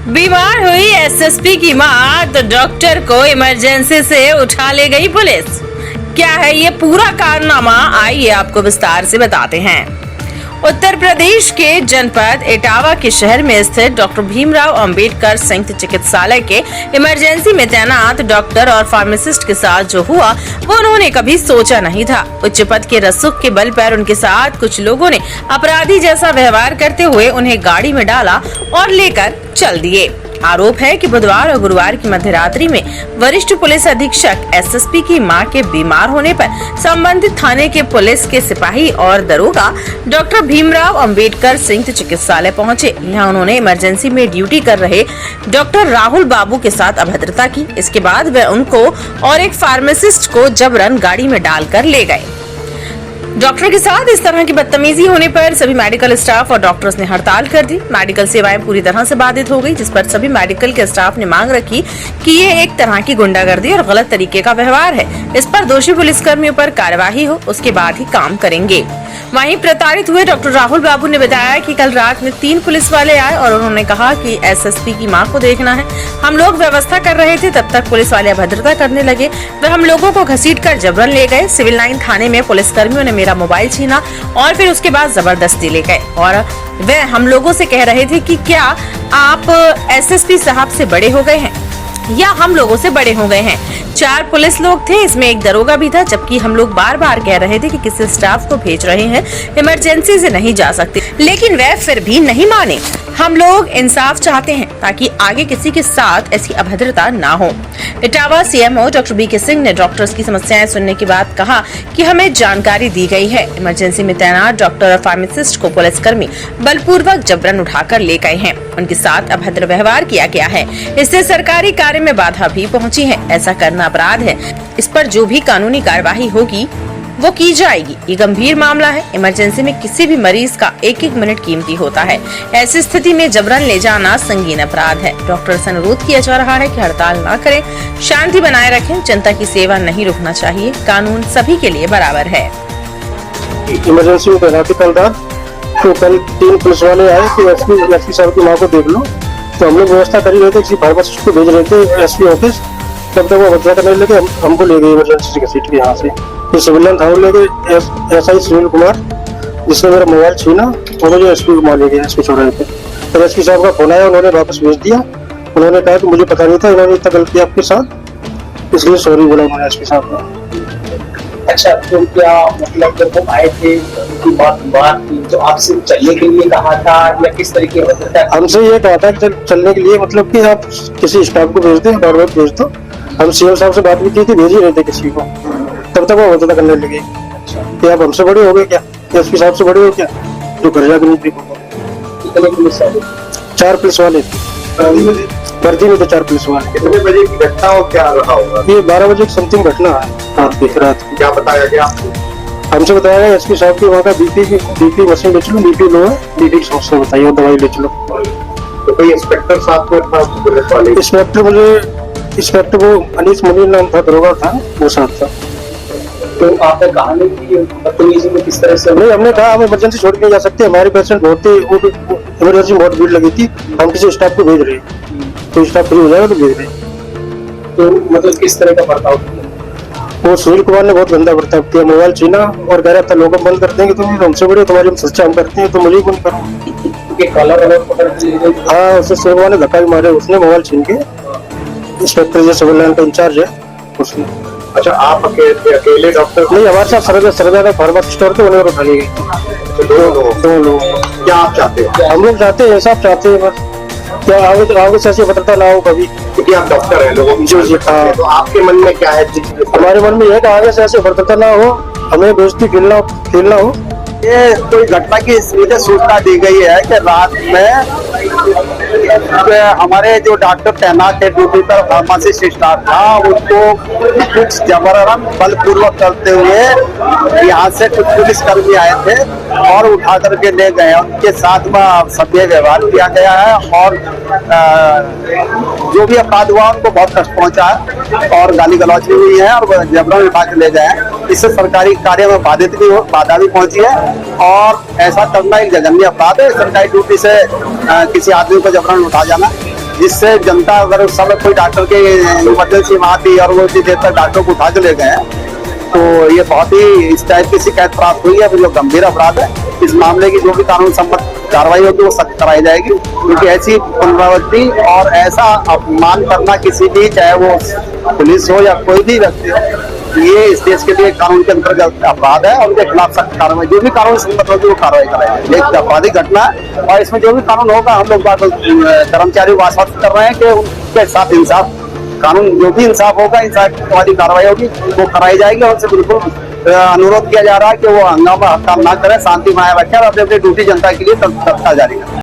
बीमार हुई एसएसपी की मां तो डॉक्टर को इमरजेंसी से उठा ले गई पुलिस। क्या है ये पूरा कारनामा, आइए आपको विस्तार से बताते हैं। उत्तर प्रदेश के जनपद इटावा के शहर में स्थित डॉक्टर भीमराव अंबेडकर संयुक्त चिकित्सालय के इमरजेंसी में तैनात डॉक्टर और फार्मासिस्ट के साथ जो हुआ वो उन्होंने कभी सोचा नहीं था। उच्च पद के रसूख के बल पर उनके साथ कुछ लोगों ने अपराधी जैसा व्यवहार करते हुए उन्हें गाड़ी में डाला और लेकर चल दिए। आरोप है कि बुधवार और गुरुवार की मध्यरात्रि में वरिष्ठ पुलिस अधीक्षक एसएसपी की मां के बीमार होने पर संबंधित थाने के पुलिस के सिपाही और दरोगा डॉक्टर भीमराव अंबेडकर संयुक्त चिकित्सालय पहुंचे। यहां उन्होंने इमरजेंसी में ड्यूटी कर रहे डॉक्टर राहुल बाबू के साथ अभद्रता की। इसके बाद वे उनको और एक फार्मासिस्ट को जबरन गाड़ी में डालकर ले गए। डॉक्टर के साथ इस तरह की बदतमीजी होने पर सभी मेडिकल स्टाफ और डॉक्टर्स ने हड़ताल कर दी। मेडिकल सेवाएं पूरी तरह से बाधित हो गई, जिस पर सभी मेडिकल के स्टाफ ने मांग रखी कि ये एक तरह की गुंडागर्दी और गलत तरीके का व्यवहार है। इस पर दोषी पुलिसकर्मियों पर कार्यवाही हो, उसके बाद ही काम करेंगे। वहीं प्रताड़ित हुए डॉक्टर राहुल बाबू ने बताया कि कल रात में 3 पुलिस वाले आए और उन्होंने कहा कि एसएसपी की मां को देखना है। हम लोग व्यवस्था कर रहे थे, तब तक पुलिस वाले अभद्रता करने लगे। वे हम लोगों को घसीटकर जबरन ले गए। सिविल लाइन थाने में पुलिसकर्मियों ने मेरा मोबाइल छीना और फिर उसके बाद जबरदस्ती ले गए और वे हम लोगों से कह रहे थे कि क्या आप एसएसपी साहब से बड़े हो गए हैं या हम लोगों से बड़े हो गए हैं। 4 पुलिस लोग थे, इसमें एक दरोगा भी था, जबकि हम लोग बार बार कह रहे थे कि किसी स्टाफ को भेज रहे हैं, इमरजेंसी से नहीं जा सकते, लेकिन वे फिर भी नहीं माने। हम लोग इंसाफ चाहते हैं ताकि आगे किसी के साथ ऐसी अभद्रता ना हो। Etawah CMO doctor B K Singh ने डॉक्टर्स की समस्याएं सुनने के बाद कहा कि हमें जानकारी दी गई है, इमरजेंसी में तैनात डॉक्टर और फार्मासिस्ट को पुलिसकर्मी बलपूर्वक जबरन उठाकर ले गए हैं। उनके साथ अभद्र व्यवहार किया गया है, इससे सरकारी कार्य में बाधा भी पहुंची है। ऐसा करना अपराध है, इस पर जो भी कानूनी कार्यवाही होगी वो की जाएगी। ये गंभीर मामला है। इमरजेंसी में किसी भी मरीज का 1-1 मिनट कीमती होता है। ऐसी स्थिति में जबरन ले जाना संगीन अपराध है। डॉक्टर से अनुरोध किया जा रहा है कि हड़ताल न करें, शांति बनाए रखें। जनता की सेवा नहीं रुकना चाहिए। कानून सभी के लिए बराबर है। इमरजेंसी में तैनाती कल था, तो कल 3 पुलिस वाले आए कि एसपी साहब की माँ को देख लो। तो हम लोग व्यवस्था कर ही रहे थे, किसी फार्मासिस्ट को भेज रहे थे एसपी ऑफिस। तब तक वो बदला करने लगे, हमको ले गए इमरजेंसी के सीट के यहाँ से। फिर सिविल लाइन थाने ले गए एसआई सुनील कुमार, जिसने मेरा मोबाइल छीना और मुझे एसपी को ले गया एसपी चौराहे पे। तो एसपी साहब का फोन आया, उन्होंने वापस भेज दिया। उन्होंने कहा कि मुझे पता नहीं था इन्होंने इतना गलत किया आपके साथ, इसलिए सॉरी बोला उन्होंने एसपी साहब को। अच्छा, तो क्या मतलब जब वो आए थे उनकी बात थी तो आपसे चलने के लिए कहा था या किस तरीके का? हमसे ये कहा था कि चलने के लिए, मतलब कि आप किसी स्टाफ को भेज दो, फॉरवर्ड भेज दो। हम सीएम साहब से बात भी की थी, भेज ही रहे थे किसी को। तब तक वो बदला करने लगे कि आप हमसे बड़े हो गए क्या, एसपी साहब से बड़े हो क्या, जो घर जाकर नहीं देखो। 4 पुलिस वाले वर्दी में, तो 4 पुलिस वाले। कितने बजे की घटना और क्या रहा होगा? ये 12 बजे की समथिंग घटना है रात। क्या बताया गया आपको? हमसे बताया गया एसपी साहब की वहाँ का बीपी मशीन ले चलो, बीपी लो है, बीपी की समस्या बताइए और दवाई ले चलो। तो कोई इंस्पेक्टर साथ में था पुलिस वाले? इंस्पेक्टर वो अनीस मुनीर नाम था, दरोगा था, वो साथ था। तो आपने कहा नहीं कि बदतमीजी में किस तरह से? नहीं, हमने कहा हम इमरजेंसी छोड़ के जा सकते हैं, हमारे पेशेंट बहुत थे, वो इमरजेंसी में बहुत भीड़ लगी थी, हम किसी स्टाफ को भेज रहे हैं, तो स्टाफ फ्री हो जाएगा तो भेज रहे हैं। तो मतलब किस तरह का बर्ताव किया? वो सुनील कुमार ने बहुत गंदा बर्ताव किया, मोबाइल छीना और कह रहा था लोग बंद कर देंगे, तुम हमसे बड़े, तुम्हारी हम सच्चा हम करते हैं तो मुझे क्यों नहीं करो। कॉलर पकड़ के? हाँ, उससे सुनील कुमार ने धक्का भी मारे, उसने मोबाइल छीन के। इंस्पेक्टर जो सिविल लाइन का इंचार्ज है उसने। अच्छा, आप अकेले डॉक्टर? नहीं, हमारे साथ सरदा का फार्मासिस्ट और उन्हें उठा ली गई। 2 लोग। क्या आप चाहते हो? हम लोग चाहते हैं, सब चाहते हैं बस, क्या आगे से ऐसे बदलता ना हो कभी, क्योंकि आप डॉक्टर हैं, लोगों की। जी हाँ। तो आपके मन में क्या है? हमारे मन में यह कि आगे से ऐसे बदलता ना हो, हमें बेइज्जती फील ना हो। ये कोई घटना की मुझे सूचना दी गई है कि रात में हमारे जो डॉक्टर तैनात थे ड्यूटी पर, फार्मासिस्ट स्टाफ था, उसको कुछ जबरन बलपूर्वक करते हुए यहाँ से कुछ पुलिसकर्मी आए थे और उठा करके ले गए। उनके साथ में सभ्य व्यवहार किया गया है और जो भी अपराध हुआ उनको बहुत कष्ट पहुंचा है और गाली गलौज भी हुई है और जबरन उठा के ले गए। इससे सरकारी कार्य में बाधा भी पहुंची है और ऐसा करना एक जघन्य अपराध है। सरकारी ड्यूटी से किसी आदमी को जबरन उठा जाना जिससे जनता अगर उस समय कोई डॉक्टर के इमरजेंसी वहां थी और वो इतनी देर तक डॉक्टर को उठा के ले गए हैं, तो ये बहुत ही इस टाइप की शिकायत प्राप्त हुई है। जो गंभीर अपराध है, इस मामले की जो भी कानून सम्मत कार्रवाई होगी वो सख्त कराई जाएगी, क्योंकि ऐसी पुनरावृत्ति और ऐसा अपमान करना किसी भी, चाहे वो पुलिस हो या कोई भी व्यक्ति हो, ये इस देश के लिए कानून के अंतर्गत अपराध है और उनके खिलाफ सख्त कार्रवाई, जो भी कानून सम्मत होगी वो कार्रवाई कराएगी। एक आपराधिक घटना है और इसमें जो भी कानून होगा, हम लोग कर्मचारियों को आश्वस्त कर रहे हैं कि उनके साथ इंसाफ, कानून जो भी इंसाफ होगा, इंसाफ वाली कार्रवाई होगी वो कराई जाएगी। और उनसे बिल्कुल अनुरोध किया जा रहा है कि वो हंगामा हड़ताल ना करें, शांति बनाए रखें और अपनी अपनी ड्यूटी जनता के लिए तत्परता जारी करें।